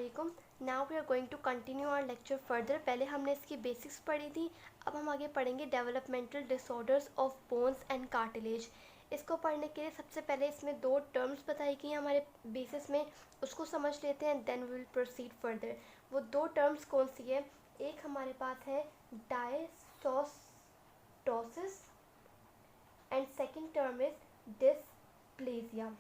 अस्सलामुअलैकुम। Now we are going to continue our lecture further. पहले हमने इसकी बेसिक्स पढ़ी थी, अब हम आगे पढ़ेंगे developmental disorders of bones and cartilage. इसको पढ़ने के लिए सबसे पहले इसमें दो टर्म्स बताई गई हैं हमारे बेसिस में, उसको समझ लेते हैं, then we will proceed further. वो दो टर्म्स कौन सी है? एक हमारे पास है dysostosis and second term is dysplasia.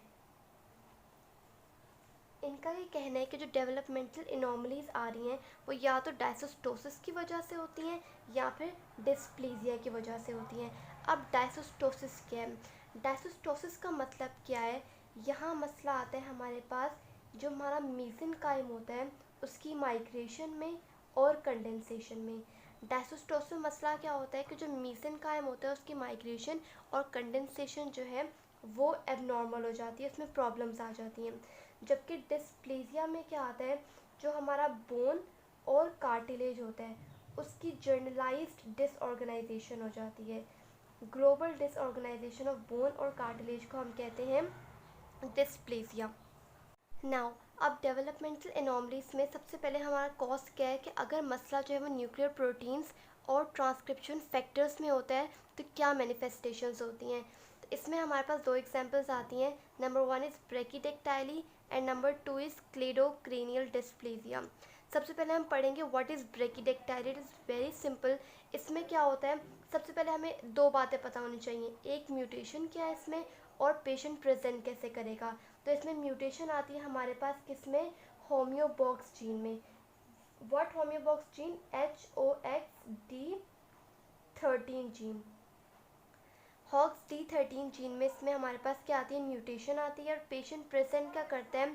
इनका ये कहना है कि जो डेवलपमेंटल इनॉमलीज आ रही हैं वो या तो डायसोस्टोसिस की वजह से होती हैं या फिर डिस्प्लेजिया की वजह से होती हैं। अब डायसोस्टोसिस क्या है? डायसोस्टोसिस का मतलब क्या है? यहाँ मसला आता है हमारे पास, जो हमारा मीसेनकाइम होता है उसकी माइग्रेशन में और कंडेंसेशन में। डायसोस्टोसिस में मसला क्या होता है कि जो मीसेनकाइम होता है उसकी माइग्रेशन और कंडेंसेशन जो है वो एबनॉर्मल हो जाती है, उसमें प्रॉब्लम्स आ जाती हैं। जबकि डिस्प्लेजिया में क्या आता है, जो हमारा बोन और कार्टिलेज होता है उसकी जर्नलाइज्ड डिसऑर्गेनाइजेशन हो जाती है। ग्लोबल डिसऑर्गेनाइजेशन ऑफ बोन और कार्टिलेज को हम कहते हैं डिस्प्लेजिया। नाउ अब डेवलपमेंटल एनॉमलीज में सबसे पहले हमारा कॉज क्या है कि अगर मसला जो है वो न्यूक्लियर प्रोटीन्स और ट्रांसक्रिप्शन फैक्टर्स में होता है तो क्या मैनिफेस्टेशंस होती हैं। तो इसमें हमारे पास दो एग्जांपल्स आती हैं। Number 1 is brachydactyly and number 2 is cleidocranial dysplasia. सबसे पहले हम पढ़ेंगे what is brachydactyly. It is very simple. इसमें क्या होता है, सबसे पहले हमें दो बातें पता होनी चाहिए, एक म्यूटेशन क्या है इसमें और पेशेंट प्रेजेंट कैसे करेगा। तो इसमें म्यूटेशन आती है हमारे पास किसमें? होम्योबॉक्स जीन में। What homeobox gene? HOXD13 gene. Hox D13 gene में इसमें हमारे पास क्या आती है? म्यूटेशन आती है। और पेशेंट प्रेजेंट क्या करता है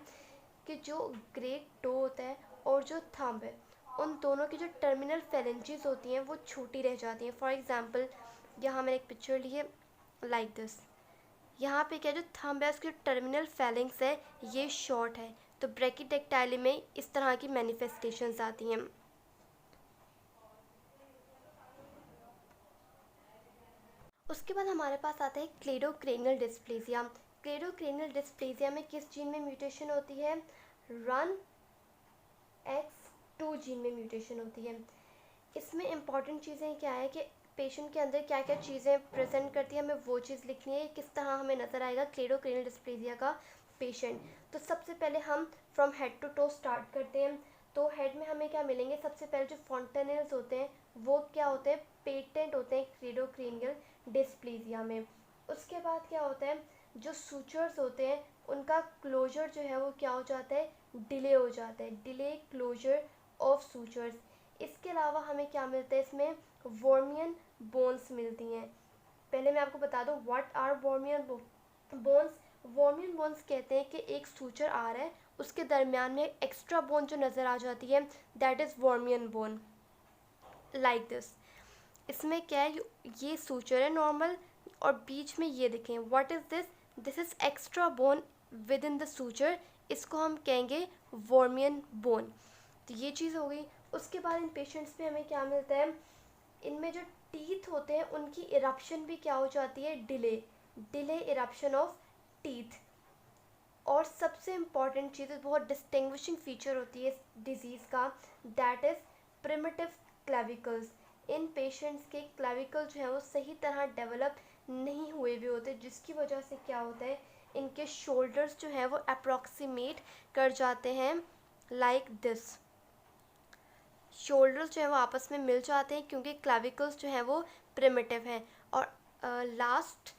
कि जो ग्रेट टो होता है और जो थंब है उन दोनों की जो टर्मिनल फेरेंचेस होती हैं वो छोटी रह जाती हैं। फॉर एग्जांपल यहाँ मैंने एक पिक्चर ली है लाइक दिस। यहाँ पे क्या, जो थंब है उसकी टर्मिनल फैलिंग्स है ये शॉर्ट है। तो ब्रैकिडेक्टाइली में इस तरह की मैनिफेस्टेशंस आती हैं। उसके बाद हमारे पास आता है क्लेडोक्रेनियल डिस्प्लेजिया। क्लेडोक्रेनियल डिस्प्लेजिया में किस जीन में म्यूटेशन होती है? RUNX2 जीन में म्यूटेशन होती है। इसमें इम्पॉर्टेंट चीज़ें क्या है कि पेशेंट के अंदर क्या क्या चीज़ें प्रेजेंट करती है, हमें वो चीज़ लिखनी है, किस तरह हमें नज़र आएगा क्लेडोक्रेनियल डिस्प्लेजिया का पेशेंट। तो सबसे पहले हम from head to toe start करते हैं। तो हेड में हमें क्या मिलेंगे? सबसे पहले जो फॉन्टेनल्स होते हैं वो क्या होते हैं? पेटेंट होते हैं क्लेडोक्रेनियल डिस्प्लेजिया में। उसके बाद क्या होता है, जो सूचर्स होते हैं उनका क्लोजर जो है वो क्या हो जाता है? डिले हो जाता है, डिले क्लोजर ऑफ सूचर्स। इसके अलावा हमें क्या मिलता है? इसमें वॉर्मियन बोन्स मिलती हैं। पहले मैं आपको बता दूं व्हाट आर वॉर्मियन बोन्स। वॉर्मियन बोन्स कहते हैं कि एक सूचर आ रहा है उसके दरमियान में एक्स्ट्रा बोन जो नज़र आ जाती है that is wormian bone like this. इसमें क्या है, ये सूचर है नॉर्मल और बीच में ये देखें, what is this? This is extra bone with in the suture, इसको हम कहेंगे वॉर्मियन बोन। तो ये चीज़ हो गई। उसके बाद इन पेशेंट्स में हमें क्या मिलता है, इनमें जो टीथ होते हैं उनकी इरप्शन भी क्या हो जाती है? Delay eruption of teeth. और सबसे इम्पॉर्टेंट चीज़, बहुत डिस्टिंग्विशिंग फीचर होती है इस डिज़ीज़ का, दैट इज़ प्रिमिटिव क्लेविकल्स। इन पेशेंट्स के क्लेविकल जो है वो सही तरह डेवलप नहीं हुए हुए होते, जिसकी वजह से क्या होता है, इनके शोल्डर्स जो है वो अप्रॉक्सीमेट कर जाते हैं लाइक दिस। शोल्डर्स जो है वो आपस में मिल जाते हैं क्योंकि क्लेविकल्स जो है वो प्रिमिटिव हैं। और लास्ट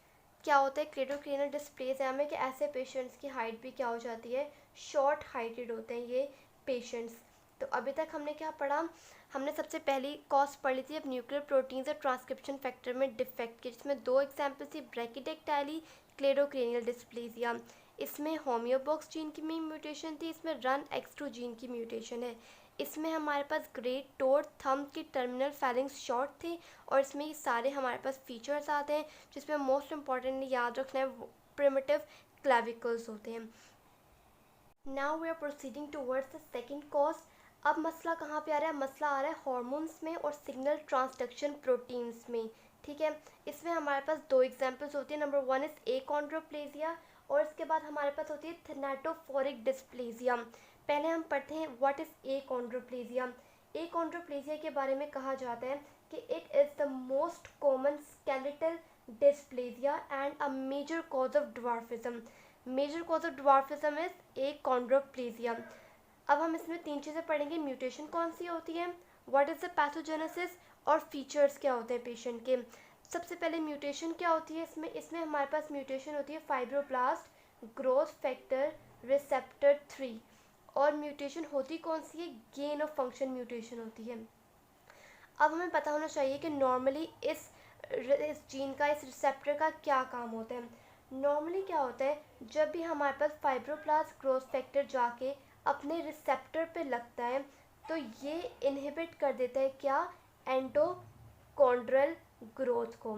क्या होता है क्लेडोक्रेनियल डिस्प्लेजिया में, कि ऐसे पेशेंट्स की हाइट भी क्या हो जाती है? शॉर्ट हाइटेड होते हैं ये पेशेंट्स। तो अभी तक हमने क्या पढ़ा? हमने सबसे पहली कॉज पढ़ ली थी अब न्यूक्लियर प्रोटीन्स और ट्रांसक्रिप्शन फैक्टर में डिफेक्ट की, जिसमें दो एग्जाम्पल थी ब्रैकिडेक्टाइली, क्लेडोक्रेनियल डिस्प्लेजिया। इसमें होम्योबॉक्स जीन की म्यूटेशन थी, इसमें RUNX2 जीन की म्यूटेशन है। इसमें हमारे पास ग्रेट टोर थंब की टर्मिनल फैलिंग्स शॉर्ट थे और इसमें ये सारे हमारे पास फीचर्स आते हैं, जिसमें मोस्ट इम्पॉर्टेंटली याद रखना है प्रिमिटिव क्लेविकल्स होते हैं। Now we are proceeding towards the second cause. अब मसला कहाँ पे आ रहा है? मसला आ रहा है हार्मोन्स में और सिग्नल ट्रांसडक्शन प्रोटीन्स में। ठीक है, इसमें हमारे पास दो एग्जांपल्स होती है। नंबर 1 इज़ एकॉन्ड्रोप्लेजिया और इसके बाद हमारे पास होती है थैनाटोफोरिक डिस्प्लेजिया। पहले हम पढ़ते हैं व्हाट इज़ एकोंड्रोप्लेजिया। एकोंड्रोप्लेजिया के बारे में कहा जाता है कि it is the most common skeletal dysplasia and a major cause of dwarfism. Major cause of dwarfism is achondroplasia. अब हम इसमें 3 चीज़ें पढ़ेंगे। म्यूटेशन कौन सी होती है, व्हाट इज़ द पैथोजेनेसिस, और फीचर्स क्या होते हैं पेशेंट के। सबसे पहले म्यूटेशन क्या होती है इसमें हमारे पास म्यूटेशन होती है फाइब्रोब्लास्ट ग्रोथ फैक्टर रिसेप्टर 3। और म्यूटेशन होती कौन सी है, गेन ऑफ फंक्शन म्यूटेशन होती है। अब हमें पता होना चाहिए कि नॉर्मली इस जीन का, इस रिसेप्टर का क्या काम होता है। नॉर्मली क्या होता है, जब भी हमारे पास फाइब्रोब्लास्ट ग्रोथ फैक्टर जाके अपने रिसेप्टर पे लगता है तो ये इनहिबिट कर देता है क्या, एंडोकॉन्ड्रल ग्रोथ को।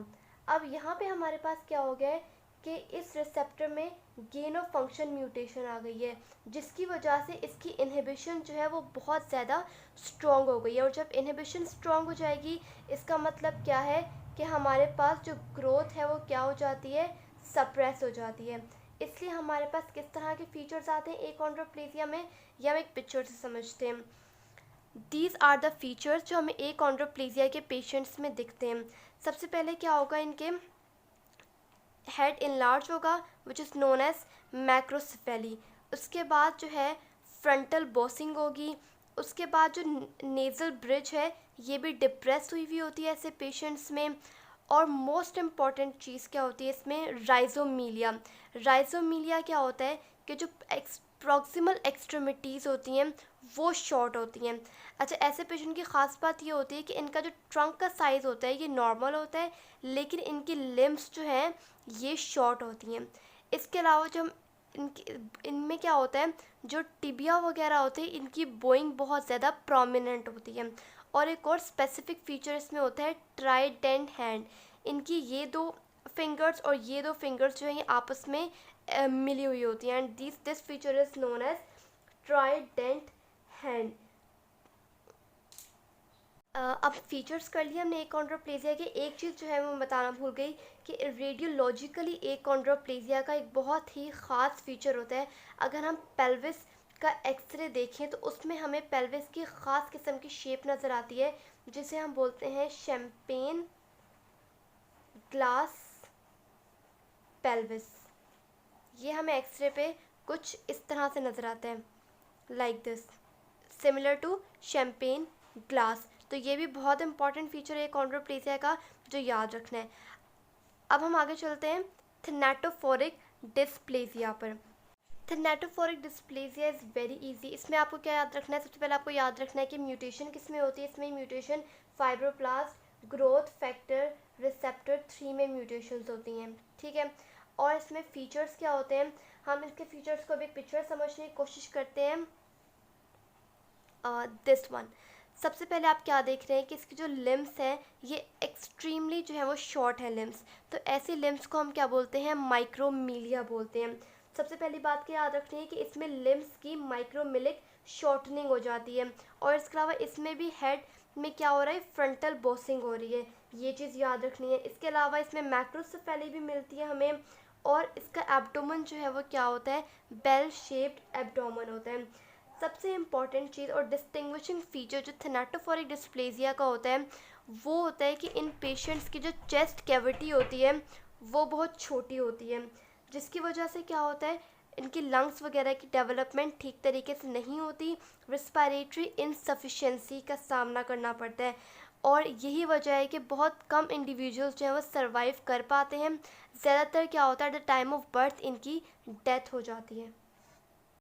अब यहाँ पे हमारे पास क्या हो गया है कि इस रिसेप्टर में गेन ऑफ फंक्शन म्यूटेशन आ गई है, जिसकी वजह से इसकी इनहिबिशन जो है वो बहुत ज़्यादा स्ट्रॉन्ग हो गई है। और जब इनहिबिशन स्ट्रॉन्ग हो जाएगी इसका मतलब क्या है कि हमारे पास जो ग्रोथ है वो क्या हो जाती है, सप्रेस हो जाती है। इसलिए हमारे पास किस तरह के फीचर्स आते हैं एकोंड्रोप्लेजिया में, या हम एक पिक्चर से समझते हैं। दीज आर द फीचर्स जो हमें एकोंड्रोप्लेजिया के पेशेंट्स में दिखते हैं। सबसे पहले क्या होगा, इनके हेड इनलार्ज होगा विच इज़ नोन एज मैक्रोसेफेली। उसके बाद जो है फ्रंटल बॉसिंग होगी। उसके बाद जो नेज़ल ब्रिज है ये भी डिप्रेस हुई होती है ऐसे पेशेंट्स में। और मोस्ट इम्पॉर्टेंट चीज़ क्या होती है इसमें, राइजोमीलिया। राइजोमीलिया क्या होता है कि जो प्रॉक्सिमल एक्सट्रीमिटीज़ होती हैं वो शॉर्ट होती हैं। अच्छा, ऐसे पेशेंट की ख़ास बात ये होती है कि इनका जो ट्रंक का साइज़ होता है ये नॉर्मल होता है, लेकिन इनकी लिम्स जो हैं ये शॉर्ट होती हैं। इसके अलावा जो इनमें क्या होता है, जो टिबिया वगैरह होते हैं इनकी बोइंग बहुत ज़्यादा प्रोमिनेंट होती है। और एक और स्पेसिफिक फीचर इसमें होता है ट्राइडेंट हैंड। इनकी ये 2 फिंगर्स और ये 2 फिंगर्स जो हैं ये आपस में मिली हुई होती हैं, and this feature is known as trident hand. अब फीचर्स कर लिए हमने एकोंड्रोप्लेजिया के। एक चीज़ जो है मैं बताना भूल गई कि रेडियोलॉजिकली एकोंड्रोप्लेजिया का एक बहुत ही ख़ास फीचर होता है। अगर हम पेल्विस का एक्सरे देखें तो उसमें हमें पेल्विस की ख़ास किस्म की शेप नज़र आती है जिसे हम बोलते हैं शैम्पेन ग्लास पेल्विस। ये हमें एक्सरे पे कुछ इस तरह से नज़र आता है, like this, similar to champagne glass. तो ये भी बहुत इंपॉर्टेंट फीचर है एकोंड्रोप्लेजिया का जो याद रखना है। अब हम आगे चलते हैं थैलेटोफोरिक डिस्प्लेजिया पर। थैलेटोफोरिक डिस्प्लेजिया इज़ वेरी इजी। इसमें आपको क्या याद रखना है, सबसे पहले आपको याद रखना है कि म्यूटेशन किस में होती है। इसमें mutation fibroblast growth factor receptor 3 में म्यूटेशंस होती हैं, ठीक है। और इसमें फ़ीचर्स क्या होते हैं, हम इसके फ़ीचर्स को भी एक पिक्चर समझने की कोशिश करते हैं। दिस वन, सबसे पहले आप क्या देख रहे हैं कि इसकी जो लिम्स हैं ये एक्सट्रीमली जो है वो शॉर्ट है लिम्स। तो ऐसी लिम्स को हम क्या बोलते हैं, माइक्रोमीलिया बोलते हैं। सबसे पहली बात क्या याद रखनी है कि इसमें लिम्स की माइक्रोमिलिक शॉर्टनिंग हो जाती है। और इसके अलावा इसमें भी हेड में क्या हो रहा है, फ्रंटल बॉसिंग हो रही है, ये चीज़ याद रखनी है। इसके अलावा इसमें मैक्रोसेफेली भी मिलती है हमें। और इसका एब्डोमेन जो है वो क्या होता है, बेल शेप्ड एब्डोमेन होता है। सबसे इम्पॉर्टेंट चीज़ और डिस्टिंग्विशिंग फीचर जो थैलेटोफोरिक डिस्प्लेजिया का होता है वो होता है कि इन पेशेंट्स की जो चेस्ट कैविटी होती है वो बहुत छोटी होती है, जिसकी वजह से क्या होता है, इनकी लंग्स वगैरह की डेवलपमेंट ठीक तरीके से नहीं होती, रिस्पायरेटरी इनसफिशिएंसी का सामना करना पड़ता है। और यही वजह है कि बहुत कम इंडिविजुअल्स जो हैं वो सर्वाइव कर पाते हैं। ज़्यादातर क्या होता है, at the time of birth इनकी डेथ हो जाती है।